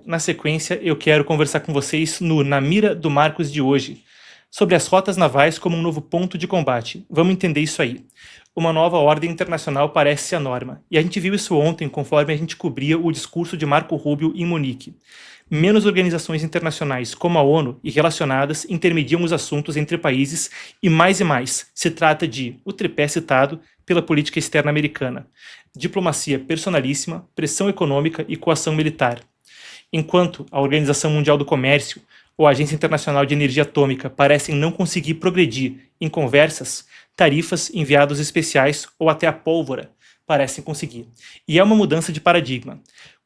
Na sequência, eu quero conversar com vocês no Na Mira do Marcos de hoje, sobre as rotas navais como um novo ponto de combate. Vamos entender isso aí. Uma nova ordem internacional parece a norma, e a gente viu isso ontem conforme a gente cobria o discurso de Marco Rubio em Munique. Menos organizações internacionais como a ONU e relacionadas intermediam os assuntos entre países e mais se trata de o tripé citado pela política externa americana: diplomacia personalíssima, pressão econômica e coação militar. Enquanto a Organização Mundial do Comércio ou a Agência Internacional de Energia Atômica parecem não conseguir progredir em conversas, tarifas, enviados especiais ou até a pólvora parecem conseguir. E é uma mudança de paradigma.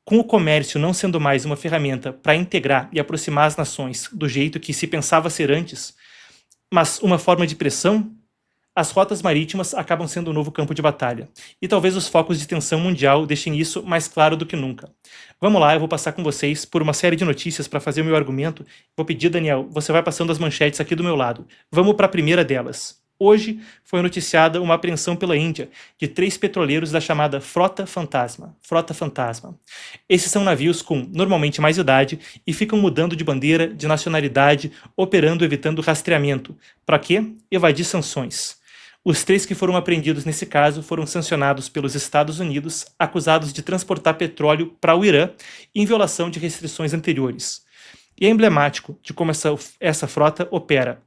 Com o comércio não sendo mais uma ferramenta para integrar e aproximar as nações do jeito que se pensava ser antes, mas uma forma de pressão, as rotas marítimas acabam sendo um novo campo de batalha. E talvez os focos de tensão mundial deixem isso mais claro do que nunca. Vamos lá, eu vou passar com vocês por uma série de notícias para fazer o meu argumento. Vou pedir, Daniel, você vai passando as manchetes aqui do meu lado. Vamos para a primeira delas. Hoje foi noticiada uma apreensão pela Índia de 3 petroleiros da chamada Frota Fantasma. Frota Fantasma. Esses são navios com, normalmente, mais idade e ficam mudando de bandeira, de nacionalidade, operando evitando rastreamento. Para quê? Evadir sanções. Os 3 que foram apreendidos nesse caso foram sancionados pelos Estados Unidos, acusados de transportar petróleo para o Irã em violação de restrições anteriores. E é emblemático de como essa frota opera.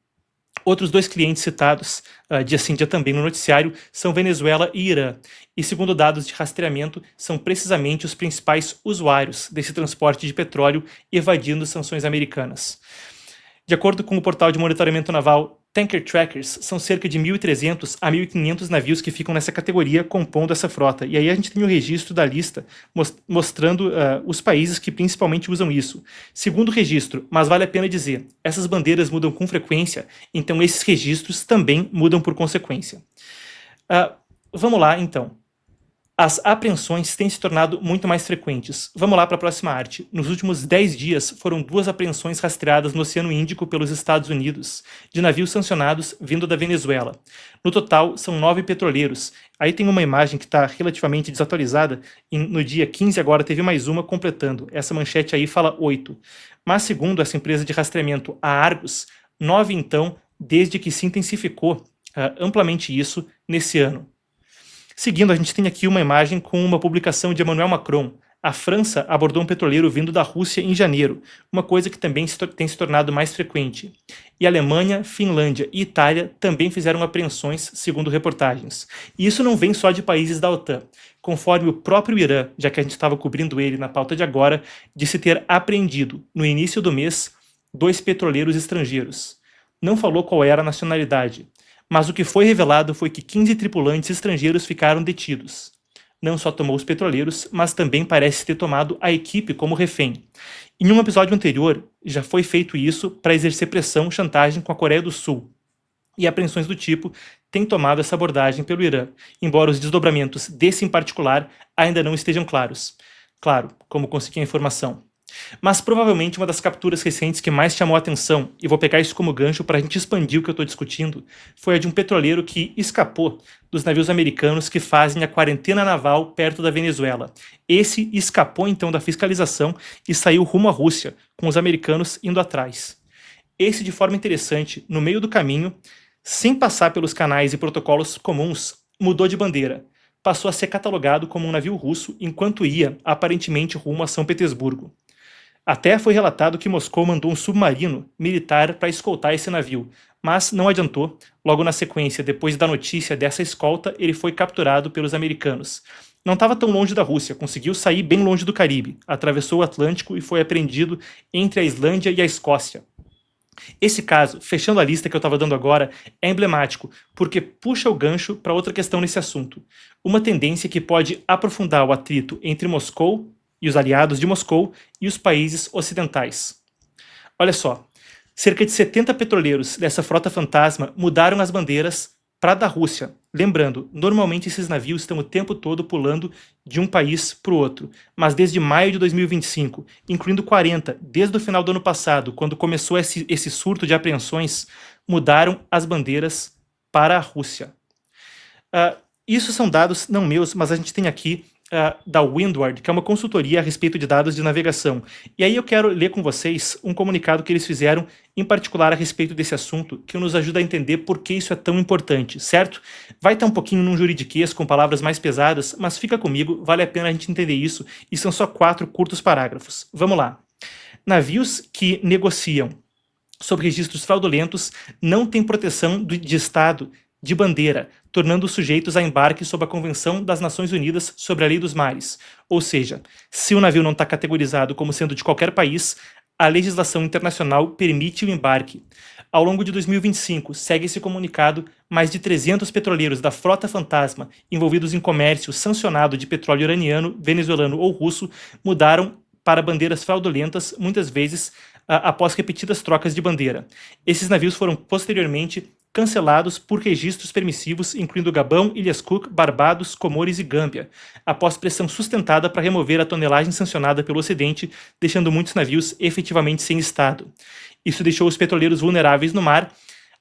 Outros 2 clientes citados, dia sim, dia também no noticiário, são Venezuela e Irã. E segundo dados de rastreamento, são precisamente os principais usuários desse transporte de petróleo evadindo sanções americanas. De acordo com o portal de monitoramento naval Tanker Trackers, são cerca de 1.300 a 1.500 navios que ficam nessa categoria compondo essa frota. E aí a gente tem o registro da lista mostrando os países que principalmente usam isso. Segundo o registro, mas vale a pena dizer, essas bandeiras mudam com frequência, então esses registros também mudam por consequência. Vamos lá, então. As apreensões têm se tornado muito mais frequentes. Vamos lá para a próxima arte. Nos últimos 10 dias, foram 2 apreensões rastreadas no Oceano Índico pelos Estados Unidos, de navios sancionados vindo da Venezuela. No total, são 9 petroleiros. Aí tem uma imagem que está relativamente desatualizada. No dia 15 agora teve mais uma completando. Essa manchete aí fala 8. Mas segundo essa empresa de rastreamento, a Argus, 9 então, desde que se intensificou amplamente isso nesse ano. Seguindo, a gente tem aqui uma imagem com uma publicação de Emmanuel Macron. A França abordou um petroleiro vindo da Rússia em janeiro, uma coisa que também tem se tornado mais frequente. E Alemanha, Finlândia e Itália também fizeram apreensões, segundo reportagens. E isso não vem só de países da OTAN. Conforme o próprio Irã, já que a gente estava cobrindo ele na pauta de agora, disse ter apreendido, no início do mês, 2 petroleiros estrangeiros. Não falou qual era a nacionalidade. Mas o que foi revelado foi que 15 tripulantes estrangeiros ficaram detidos. Não só tomou os petroleiros, mas também parece ter tomado a equipe como refém. Em um episódio anterior, já foi feito isso para exercer pressão, chantagem com a Coreia do Sul. E apreensões do tipo têm tomado essa abordagem pelo Irã, embora os desdobramentos desse em particular ainda não estejam claros. Claro, como consegui a informação. Mas provavelmente uma das capturas recentes que mais chamou a atenção, e vou pegar isso como gancho para a gente expandir o que eu estou discutindo, foi a de um petroleiro que escapou dos navios americanos que fazem a quarentena naval perto da Venezuela. Esse escapou então da fiscalização e saiu rumo à Rússia, com os americanos indo atrás. Esse, de forma interessante, no meio do caminho, sem passar pelos canais e protocolos comuns, mudou de bandeira. Passou a ser catalogado como um navio russo enquanto ia, aparentemente, rumo a São Petersburgo. Até foi relatado que Moscou mandou um submarino militar para escoltar esse navio, mas não adiantou. Logo na sequência, depois da notícia dessa escolta, ele foi capturado pelos americanos. Não estava tão longe da Rússia, conseguiu sair bem longe do Caribe, atravessou o Atlântico e foi apreendido entre a Islândia e a Escócia. Esse caso, fechando a lista que eu estava dando agora, é emblemático, porque puxa o gancho para outra questão nesse assunto. Uma tendência que pode aprofundar o atrito entre Moscou e os aliados de Moscou e os países ocidentais. Olha só, cerca de 70 petroleiros dessa frota fantasma mudaram as bandeiras para a da Rússia. Lembrando, normalmente esses navios estão o tempo todo pulando de um país para o outro, mas desde maio de 2025, incluindo 40, desde o final do ano passado, quando começou esse surto de apreensões, mudaram as bandeiras para a Rússia. Isso são dados não meus, mas a gente tem aqui da Windward, que é uma consultoria a respeito de dados de navegação. E aí eu quero ler com vocês um comunicado que eles fizeram, em particular a respeito desse assunto, que nos ajuda a entender por que isso é tão importante, certo? Vai estar um pouquinho num juridiquês, com palavras mais pesadas, mas fica comigo, vale a pena a gente entender isso, e são só 4 curtos parágrafos. Vamos lá. Navios que negociam sob registros fraudulentos não têm proteção de Estado de bandeira, tornando-os sujeitos a embarque sob a Convenção das Nações Unidas sobre a Lei dos Mares. Ou seja, se o navio não está categorizado como sendo de qualquer país, a legislação internacional permite o embarque. Ao longo de 2025, segue esse comunicado, mais de 300 petroleiros da Frota Fantasma envolvidos em comércio sancionado de petróleo iraniano, venezuelano ou russo mudaram para bandeiras fraudulentas, muitas vezes após repetidas trocas de bandeira. Esses navios foram posteriormente cancelados por registros permissivos, incluindo Gabão, Ilhas Cook, Barbados, Comores e Gâmbia, após pressão sustentada para remover a tonelagem sancionada pelo Ocidente, deixando muitos navios efetivamente sem estado. Isso deixou os petroleiros vulneráveis no mar.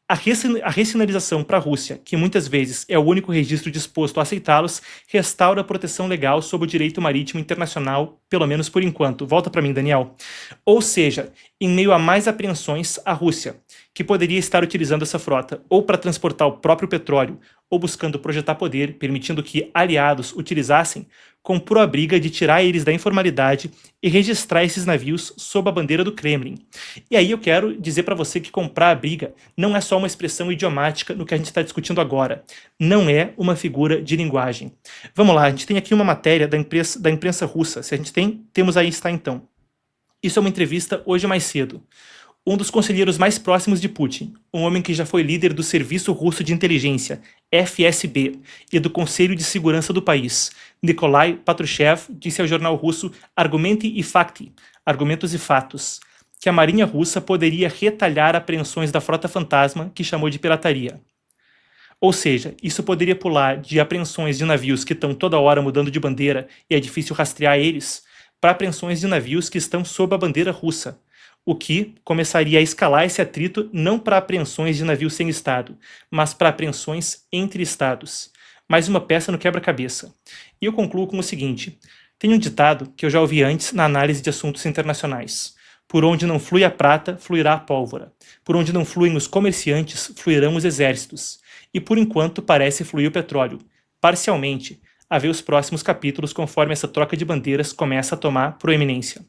A ressinalização para a Rússia, que muitas vezes é o único registro disposto a aceitá-los, restaura a proteção legal sob o direito marítimo internacional, pelo menos por enquanto. Volta para mim, Daniel. Ou seja, em meio a mais apreensões, a Rússia, que poderia estar utilizando essa frota ou para transportar o próprio petróleo, ou buscando projetar poder, permitindo que aliados utilizassem, comprou a briga de tirar eles da informalidade e registrar esses navios sob a bandeira do Kremlin. E aí eu quero dizer para você que comprar a briga não é só uma expressão idiomática no que a gente está discutindo agora. Não é uma figura de linguagem. Vamos lá, a gente tem aqui uma matéria da imprensa russa. Se a gente tem, temos aí está então. Isso é uma entrevista hoje mais cedo. Um dos conselheiros mais próximos de Putin, um homem que já foi líder do Serviço Russo de Inteligência, FSB, e do Conselho de Segurança do país, Nikolai Patrushev, disse ao jornal russo Argumenty e Fakty, Argumentos e Fatos, que a Marinha Russa poderia retalhar apreensões da Frota Fantasma, que chamou de pirataria. Ou seja, isso poderia pular de apreensões de navios que estão toda hora mudando de bandeira e é difícil rastrear eles, para apreensões de navios que estão sob a bandeira russa, o que começaria a escalar esse atrito não para apreensões de navios sem Estado, mas para apreensões entre Estados. Mais uma peça no quebra-cabeça. E eu concluo com o seguinte: tem um ditado que eu já ouvi antes na análise de assuntos internacionais. Por onde não flui a prata, fluirá a pólvora. Por onde não fluem os comerciantes, fluirão os exércitos. E por enquanto parece fluir o petróleo. Parcialmente, a ver os próximos capítulos conforme essa troca de bandeiras começa a tomar proeminência.